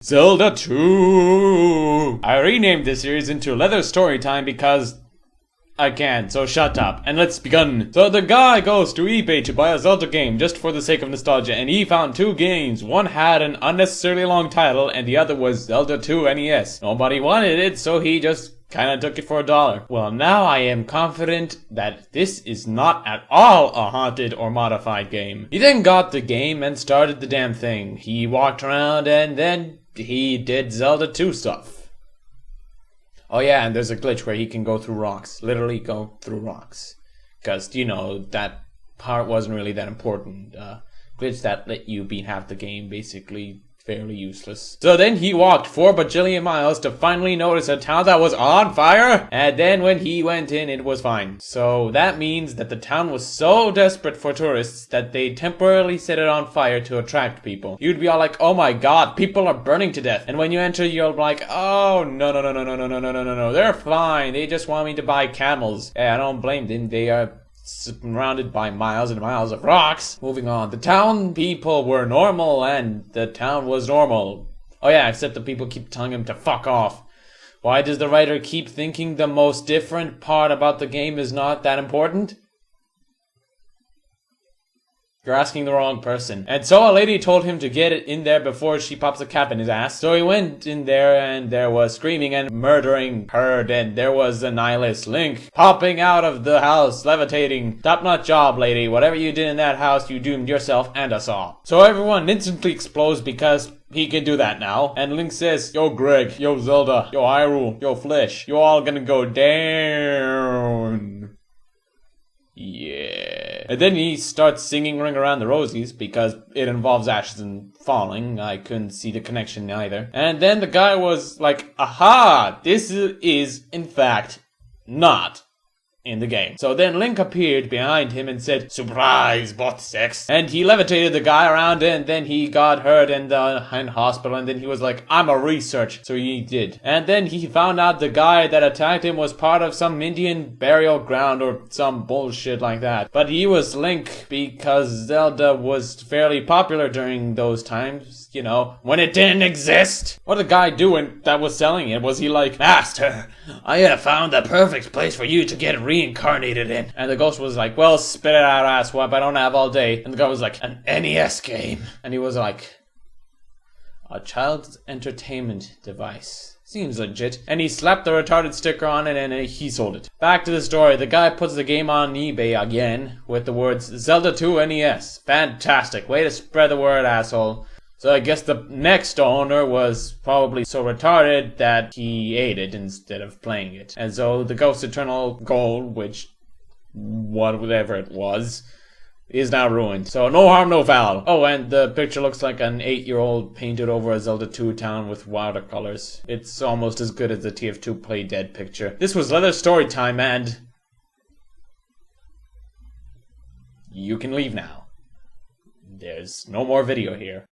Zelda 2! I renamed this series into Leather Storytime because I can, so shut up, and let's begin. So the guy goes to eBay to buy a Zelda game just for the sake of nostalgia, and he found two games. One had an unnecessarily long title, and the other was Zelda 2 NES. Nobody wanted it, so he just kinda took it for $1. Well, now I am confident that this is not at all a haunted or modified game. He then got the game and started the damn thing. He walked around and then he did Zelda 2 stuff. Oh yeah, and there's a glitch where he can go through rocks. Literally go through rocks. Because, you know, that part wasn't really that important. Glitch that let you beat half the game, basically fairly useless. So then he walked 4 bajillion miles to finally notice a town that was on fire. And then when he went in, it was fine. So that means that the town was so desperate for tourists that they temporarily set it on fire to attract people. You'd be all like, oh my god, people are burning to death. And when you enter, you're like, oh, no, they're fine. They just want me to buy camels. Yeah, I don't blame them. They are surrounded by miles and miles of rocks. Moving on. The town people were normal and the town was normal. Oh yeah, except the people keep telling him to fuck off. Why does the writer keep thinking the most different part about the game is not that important? You're asking the wrong person. And so a lady told him to get it in there before she pops a cap in his ass. So he went in there and there was screaming and murdering heard, and there was an eyeless Link popping out of the house, levitating. Top-notch job, lady. Whatever you did in that house, you doomed yourself and us all. So everyone instantly explodes because he can do that now. And Link says, yo Greg, yo Zelda, yo Hyrule, yo Flesh, you all gonna go down. Yeah. And then he starts singing Ring Around the Rosies because it involves ashes and falling. I couldn't see the connection either. And then the guy was like, aha, this is in fact not in the game. So then Link appeared behind him and said, surprise, bot sex. And he levitated the guy around and then he got hurt in the hospital and then he was like, I'm a research. So he did. And then he found out the guy that attacked him was part of some Indian burial ground or some bullshit like that. But he was Link because Zelda was fairly popular during those times, you know, when it didn't exist. What did the guy do that was selling it? Was he like, Master, I have found the perfect place for you to get reincarnated in. And the ghost was like, well, spit it out, asswipe, I don't have all day. And the guy was like, an NES game. And he was like, a child's entertainment device. Seems legit. And he slapped the retarded sticker on it and he sold it. Back to the story. The guy puts the game on eBay again with the words Zelda 2 NES. Fantastic. Way to spread the word, asshole. So I guess the next owner was probably so retarded that he ate it instead of playing it. And so the Ghost Eternal Gold, which, whatever it was, is now ruined. So no harm, no foul. Oh, and the picture looks like an 8-year-old painted over a Zelda 2 town with watercolors. It's almost as good as the TF2 Play Dead picture. This was Leather Storytime, and you can leave now. There's no more video here.